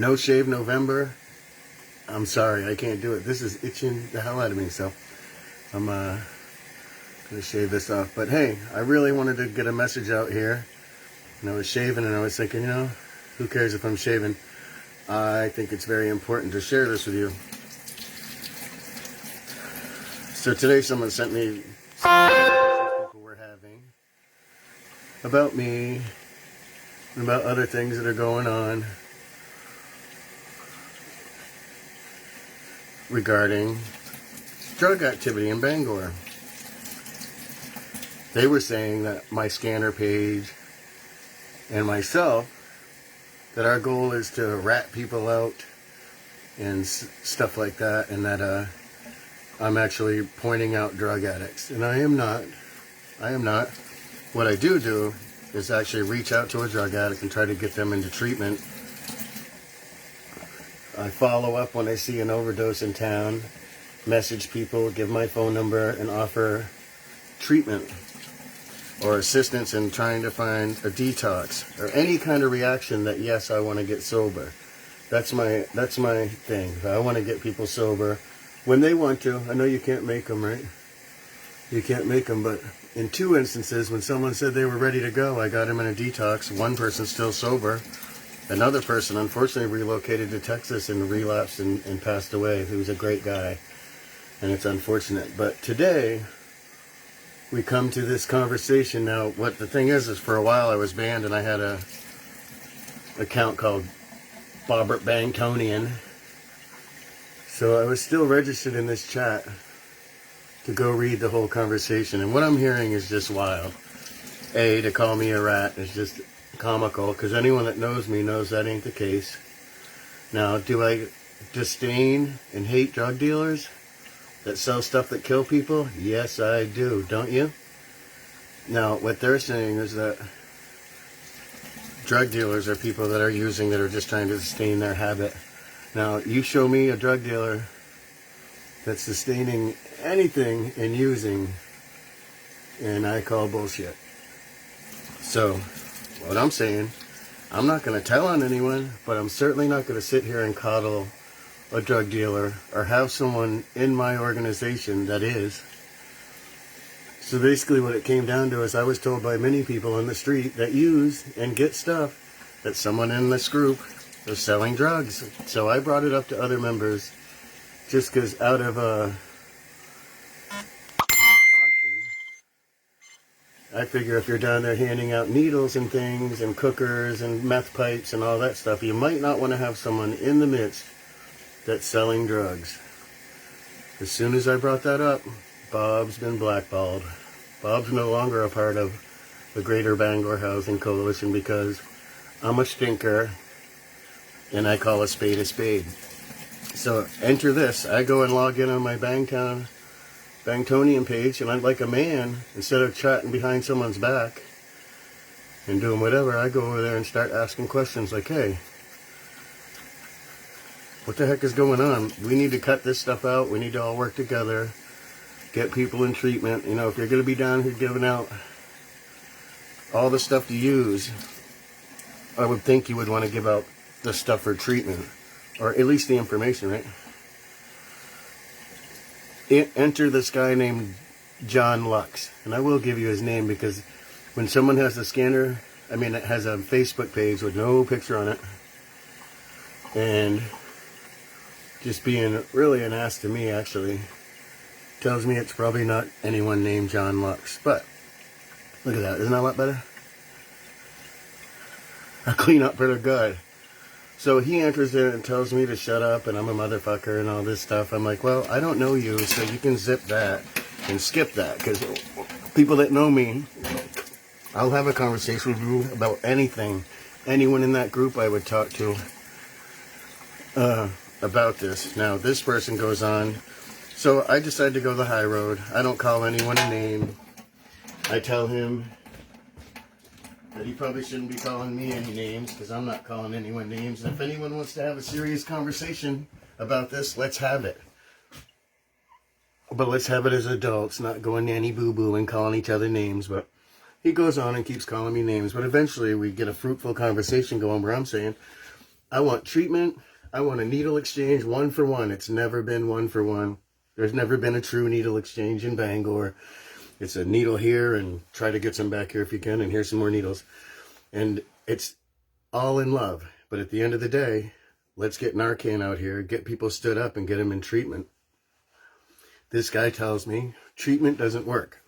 No Shave November. I'm sorry, I can't do it. This is itching the hell out of me, so I'm gonna shave this off. But hey, I really wanted to get a message out here. And I was shaving and I was thinking, who cares if I'm shaving? I think it's very important to share this with you. So today someone sent me some conversations people were having about me and about other things that are going on regarding drug activity in Bangor. They were saying that my scanner page and myself, that our goal is to rat people out and stuff like that, and that I'm actually pointing out drug addicts. And I am not. What I do is actually reach out to a drug addict and try to get them into treatment. I follow up when I see an overdose in town, message people, give my phone number, and offer treatment or assistance in trying to find a detox or any kind of reaction that, yes, I want to get sober. That's my thing. I want to get people sober when they want to. I know you can't make them, right? You can't make them, but in 2 instances, when someone said they were ready to go, I got them in a detox. One person's still sober. Another person, unfortunately, relocated to Texas and relapsed and passed away. He was a great guy, and it's unfortunate. But today, we come to this conversation. Now, what the thing is for a while I was banned, and I had a account called Bobbert Bangtonian. So I was still registered in this chat to go read the whole conversation. And what I'm hearing is just wild. To call me a rat is just comical, because anyone that knows me knows that ain't the case. Now, do I disdain and hate drug dealers that sell stuff that kill people? Yes, I do. Don't you? Now, what they're saying is that drug dealers are people that are using, that are just trying to sustain their habit. Now, you show me a drug dealer that's sustaining anything and using, and I call bullshit. So, what I'm saying, I'm not going to tell on anyone, but I'm certainly not going to sit here and coddle a drug dealer or have someone in my organization that is. So basically what it came down to is I was told by many people on the street that use and get stuff that someone in this group is selling drugs. So I brought it up to other members just because out of caution, I figure if you're down there handing out needles and things and cookers and meth pipes and all that stuff, you might not want to have someone in the midst that's selling drugs. As soon as I brought that up, Bob's been blackballed. Bob's no longer a part of the Greater Bangor Housing Coalition because I'm a stinker and I call a spade a spade. So enter this. I go and log in on my Bangtonian page, and I'm like a man, instead of chatting behind someone's back and doing whatever, I go over there and start asking questions like, hey, what the heck is going on? We need to cut this stuff out. We need to all work together, get people in treatment. If you're going to be down here giving out all the stuff to use, I would think you would want to give out the stuff for treatment, or at least the information, right? Enter this guy named John Lux, and I will give you his name because when someone has a scanner, it has a Facebook page with no picture on it, and just being really an ass to me, actually, tells me it's probably not anyone named John Lux. But look at that, isn't that a lot better? I clean up pretty good. So he enters there and tells me to shut up and I'm a motherfucker and all this stuff. I'm like, well, I don't know you, so you can zip that and skip that, because people that know me, I'll have a conversation with you about anything. Anyone in that group I would talk to about this. Now, this person goes on. So I decided to go the high road. I don't call anyone a name. I tell him that he probably shouldn't be calling me any names, because I'm not calling anyone names. And if anyone wants to have a serious conversation about this, let's have it. But let's have it as adults, not going nanny boo-boo and calling each other names. But he goes on and keeps calling me names. But eventually we get a fruitful conversation going where I'm saying, I want treatment. I want a needle exchange 1-for-1. It's never been 1-for-1. There's never been a true needle exchange in Bangor. It's a needle here and try to get some back here if you can, and here's some more needles. And it's all in love. But at the end of the day, let's get Narcan out here, get people stood up and get them in treatment. This guy tells me treatment doesn't work.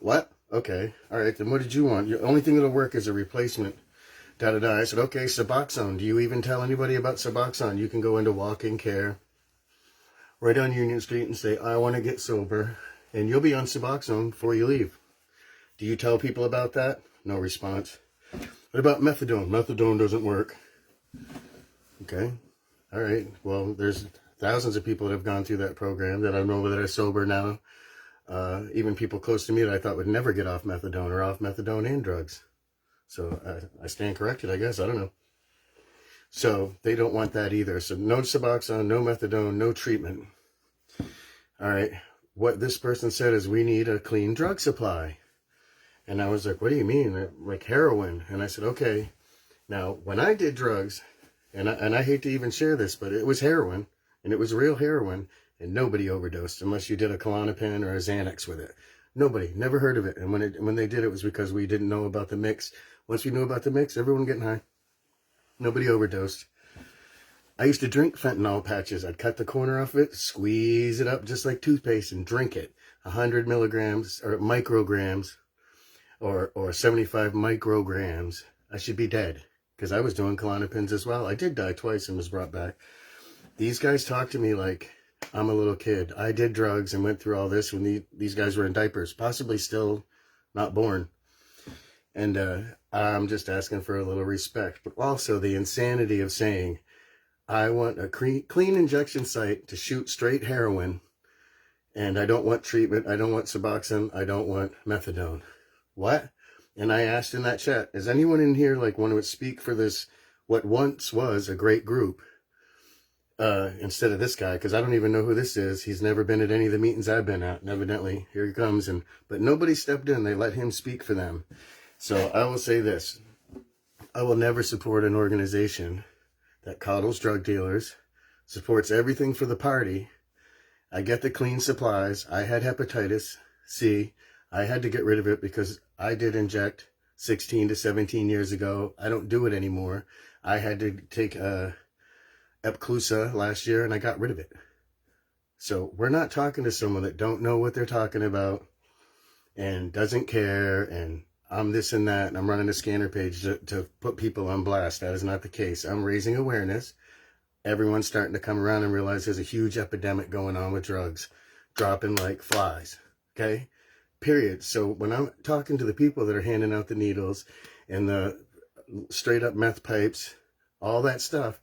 What? Okay. All right. Then what did you want? The only thing that'll work is a replacement. Da-da-da. I said, okay, Suboxone. Do you even tell anybody about Suboxone? You can go into walk-in care right on Union Street and say, I want to get sober. And you'll be on Suboxone before you leave. Do you tell people about that? No response. What about methadone? Methadone doesn't work. Okay. All right. Well, there's thousands of people that have gone through that program that I know that are sober now. Even people close to me that I thought would never get off methadone or off methadone and drugs. So I stand corrected, I guess. I don't know. So they don't want that either. So no Suboxone, no methadone, no treatment. All right. What this person said is we need a clean drug supply. And I was like, what do you mean? Like heroin? And I said, okay. Now, when I did drugs, and I hate to even share this, but it was heroin, and it was real heroin, and nobody overdosed unless you did a Klonopin or a Xanax with it. Nobody, never heard of it. And when they did, it was because we didn't know about the mix. Once we knew about the mix, everyone getting high. Nobody overdosed. I used to drink fentanyl patches. I'd cut the corner off it, squeeze it up just like toothpaste, and drink it. 100 milligrams or micrograms or 75 micrograms. I should be dead because I was doing Klonopins as well. I did die twice and was brought back. These guys talk to me like I'm a little kid. I did drugs and went through all this when these guys were in diapers, possibly still not born. And I'm just asking for a little respect. But also the insanity of saying, I want a clean injection site to shoot straight heroin, and I don't want treatment, I don't want Suboxone, I don't want methadone. What? And I asked in that chat, is anyone in here like want to speak for this, what once was a great group, instead of this guy? Because I don't even know who this is. He's never been at any of the meetings I've been at, and evidently here he comes. But nobody stepped in. They let him speak for them. So I will say this. I will never support an organization that coddles drug dealers, supports everything for the party. I get the clean supplies. I had hepatitis C. I had to get rid of it because I did inject 16 to 17 years ago. I don't do it anymore. I had to take Epclusa last year and I got rid of it. So we're not talking to someone that don't know what they're talking about and doesn't care and I'm this and that and I'm running a scanner page to put people on blast. That is not the case. I'm raising awareness. Everyone's starting to come around and realize there's a huge epidemic going on with drugs, dropping like flies. Okay? Period. So when I'm talking to the people that are handing out the needles and the straight up meth pipes, all that stuff,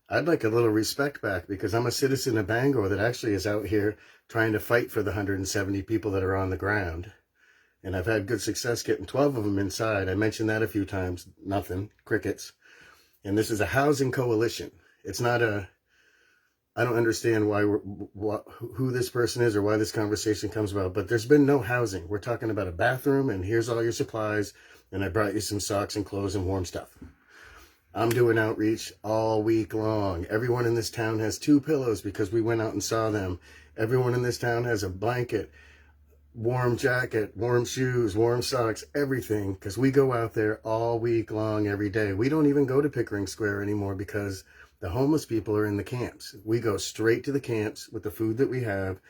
I'd like a little respect back because I'm a citizen of Bangor that actually is out here trying to fight for the 170 people that are on the ground. And I've had good success getting 12 of them inside. I mentioned that a few times. Nothing. Crickets. And this is a housing coalition. It's not I don't understand who this person is or why this conversation comes about, but there's been no housing. We're talking about a bathroom and here's all your supplies. And I brought you some socks and clothes and warm stuff. I'm doing outreach all week long. Everyone in this town has 2 pillows because we went out and saw them. Everyone in this town has a blanket, warm jacket, warm shoes, warm socks, everything. Because we go out there all week long, every day. We don't even go to Pickering Square anymore because the homeless people are in the camps. We go straight to the camps with the food that we have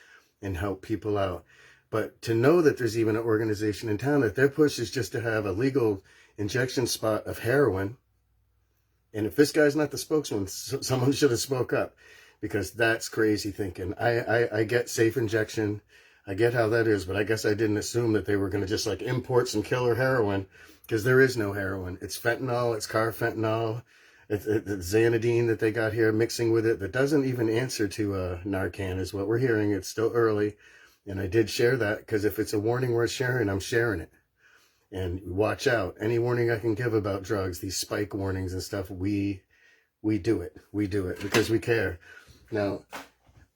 and help people out. But to know that there's even an organization in town that their push is just to have a legal injection spot of heroin. And if this guy's not the spokesman, someone should have spoke up because that's crazy thinking. I get safe injection. I get how that is, but I guess I didn't assume that they were going to just like import some killer heroin because there is no heroin. It's fentanyl. It's carfentanil. It's Xanadine that they got here mixing with it that doesn't even answer to Narcan is what we're hearing. It's still early. And I did share that because if it's a warning worth sharing, I'm sharing it. And watch out. Any warning I can give about drugs, these spike warnings and stuff, we do it. We do it because we care. Now,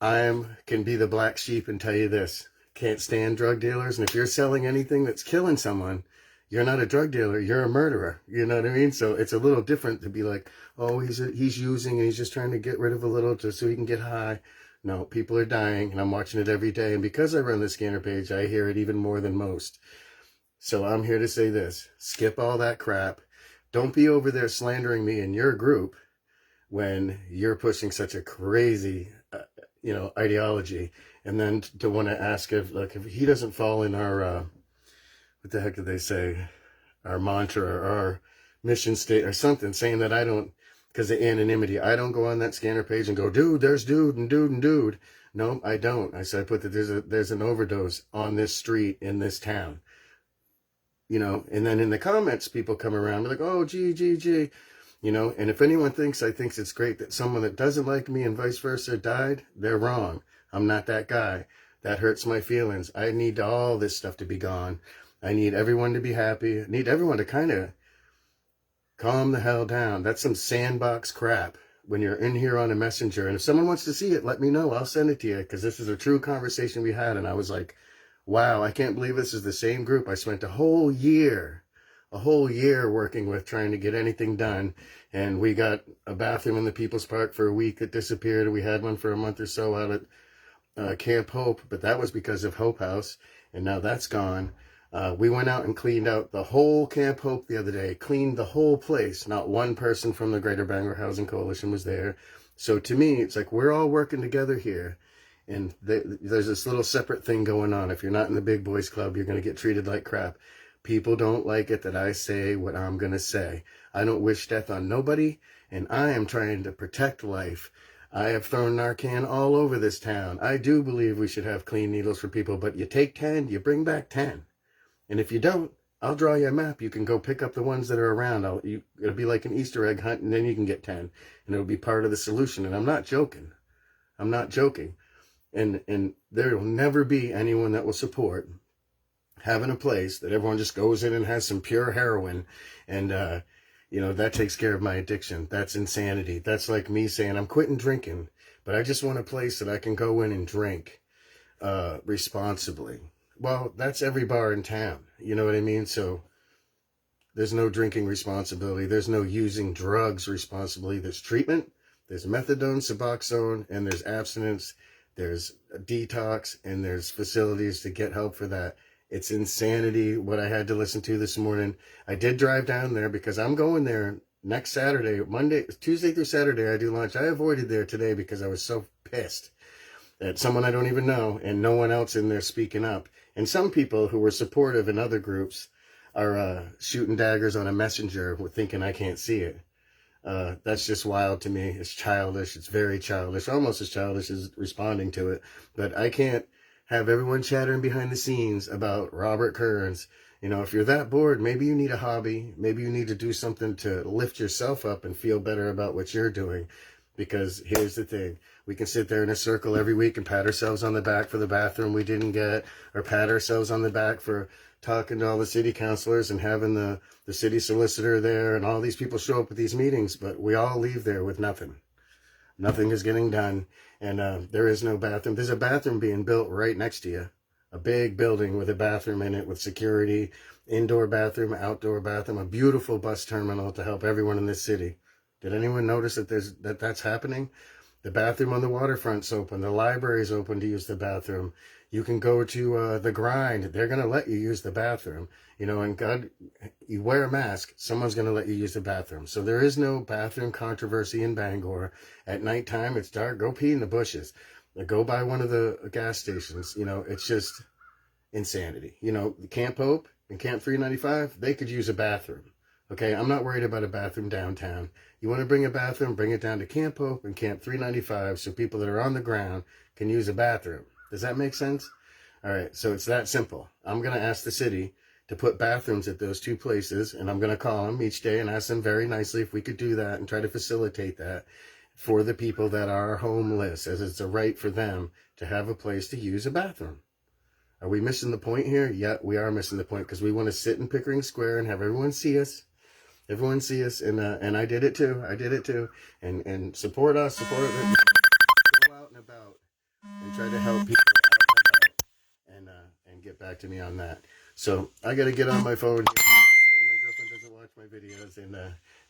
can be the black sheep and tell you this. Can't stand drug dealers. And if you're selling anything that's killing someone, You're not a drug dealer. You're a murderer. You know what I mean? So it's a little different to be like, oh, he's using and he's just trying to get rid of a little just so he can get high. No, people are dying, and I'm watching it every day. And because I run the scanner page, I hear it even more than most. So I'm here to say this. Skip all that crap. Don't be over there slandering me in your group when you're pushing such a crazy, ideology. And then to want to ask if he doesn't fall in our, what the heck did they say? Our mantra or our mission state or something, saying that I don't, because of anonymity, I don't go on that scanner page and go, dude, there's dude and dude and dude. No, I don't. I said, I put that there's an overdose on this street in this town. And then in the comments, people come around like, oh, gee. And if anyone thinks it's great that someone that doesn't like me and vice versa died, they're wrong. I'm not that guy. That hurts my feelings. I need all this stuff to be gone. I need everyone to be happy. I need everyone to kind of calm the hell down. That's some sandbox crap when you're in here on a messenger. And if someone wants to see it, let me know. I'll send it to you, because this is a true conversation we had. And I was like, wow, I can't believe this is the same group I spent a whole year working with, trying to get anything done. And we got a bathroom in the People's Park for a week that disappeared. We had one for a month or so out at Camp Hope, but that was because of Hope House, and now that's gone. We went out and cleaned out the whole Camp Hope the other day, cleaned the whole place. Not one person from the Greater Bangor Housing Coalition was there. So to me, it's like we're all working together here. And there's this little separate thing going on. If you're not in the big boys club, you're going to get treated like crap. People don't like it that I say what I'm going to say. I don't wish death on nobody, and I am trying to protect life. I have thrown Narcan all over this town. I do believe we should have clean needles for people, but you take 10, you bring back 10. And if you don't, I'll draw you a map. You can go pick up the ones that are around. It'll be like an Easter egg hunt, and then you can get 10. And it'll be part of the solution. And I'm not joking. And there will never be anyone that will support having a place that everyone just goes in and has some pure heroin. And, that takes care of my addiction. That's insanity. That's like me saying I'm quitting drinking, but I just want a place that I can go in and drink responsibly. Well, that's every bar in town. You know what I mean? So there's no drinking responsibility. There's no using drugs responsibly. There's treatment. There's methadone, Suboxone, and there's abstinence. There's a detox, and there's facilities to get help for that. It's insanity what I had to listen to this morning. I did drive down there because I'm going there next Saturday, Tuesday through Saturday. I do lunch. I avoided there today because I was so pissed at someone I don't even know and no one else in there speaking up. And some people who were supportive in other groups are shooting daggers on a messenger with thinking I can't see it. That's just wild to me. It's childish. It's very childish, almost as childish as responding to it. But I can't have everyone chattering behind the scenes about Robert Kearns. If you're that bored, maybe you need a hobby. Maybe you need to do something to lift yourself up and feel better about what you're doing. Because here's the thing. We can sit there in a circle every week and pat ourselves on the back for the bathroom we didn't get, or pat ourselves on the back for talking to all the city councilors and having the city solicitor there, and all these people show up at these meetings, but we all leave there with nothing. Nothing is getting done, and there is no bathroom. There's a bathroom being built right next to you, a big building with a bathroom in it with security, indoor bathroom, outdoor bathroom, a beautiful bus terminal to help everyone in this city. Did anyone notice that's happening? The bathroom on the waterfront's open. The library's open to use the bathroom. You can go to the grind. They're going to let you use the bathroom. And God, you wear a mask, someone's going to let you use the bathroom. So there is no bathroom controversy in Bangor. At nighttime, it's dark. Go pee in the bushes. Go by one of the gas stations. It's just insanity. Camp Hope and Camp 395, they could use a bathroom. Okay, I'm not worried about a bathroom downtown. You want to bring a bathroom, bring it down to Camp Hope and Camp 395 so people that are on the ground can use a bathroom. Does that make sense? All right, so it's that simple. I'm going to ask the city to put bathrooms at those two places, and I'm going to call them each day and ask them very nicely if we could do that and try to facilitate that for the people that are homeless, as it's a right for them to have a place to use a bathroom. Are we missing the point here? Yeah, we are missing the point, because we want to sit in Pickering Square and have everyone see us. Everyone see us, and I did it too. And support us, support it. Go out and about and try to help people out and about, and get back to me on that. So I got to get on my phone. My girlfriend doesn't watch my videos, and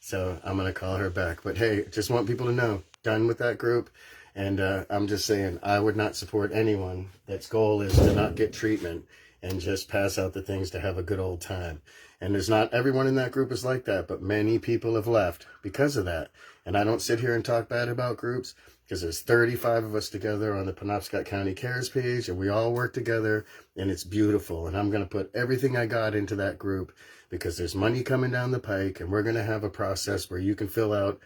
so I'm going to call her back. But hey, just want people to know, done with that group. And I'm just saying, I would not support anyone that's goal is to not get treatment and just pass out the things to have a good old time. And there's not everyone in that group is like that, but many people have left because of that. And I don't sit here and talk bad about groups, because there's 35 of us together on the Penobscot County Cares page, and we all work together, and it's beautiful. And I'm going to put everything I got into that group, because there's money coming down the pike, and we're going to have a process where you can fill out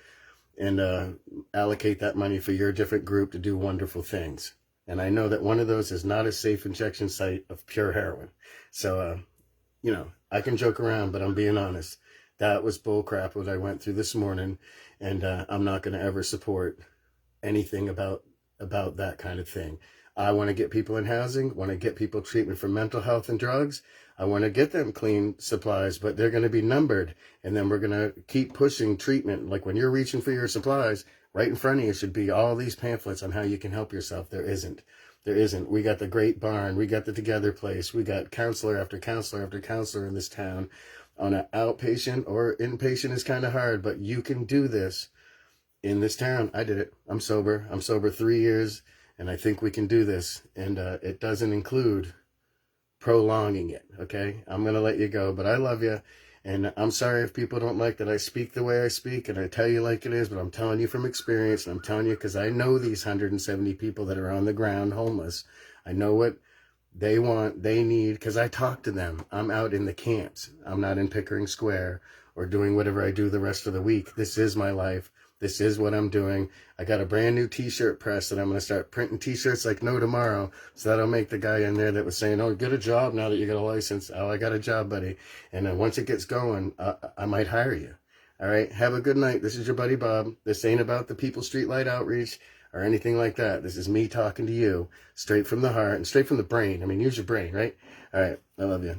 and allocate that money for your different group to do wonderful things. And I know that one of those is not a safe injection site of pure heroin. So, you know, I can joke around, but I'm being honest. That was bull crap what I went through this morning, and I'm not going to ever support anything about that kind of thing. I want to get people in housing, want to get people treatment for mental health and drugs. I want to get them clean supplies, but they're going to be numbered. And then we're going to keep pushing treatment. Like when you're reaching for your supplies, right in front of you should be all these pamphlets on how you can help yourself. There isn't. There isn't. We got the Great Barn. We got the Together Place. We got counselor after counselor after counselor in this town. On an outpatient or inpatient is kind of hard, but you can do this in this town. I did it. I'm sober. I'm sober 3 years. And I think we can do this. And it doesn't include prolonging it, okay? I'm going to let you go, but I love you. And I'm sorry if people don't like that I speak the way I speak and I tell you like it is, but I'm telling you from experience, and I'm telling you because I know these 170 people that are on the ground homeless. I know what they want, they need, because I talk to them. I'm out in the camps. I'm not in Pickering Square or doing whatever I do the rest of the week. This is my life. This is what I'm doing. I got a brand new t-shirt press that I'm going to start printing t-shirts like no tomorrow. So that'll make the guy in there that was saying, oh, get a job now that you got a license. Oh, I got a job, buddy. And then once it gets going, I might hire you. All right. Have a good night. This is your buddy, Bob. This ain't about the People Streetlight Outreach or anything like that. This is me talking to you straight from the heart and straight from the brain. I mean, use your brain, right? All right. I love you.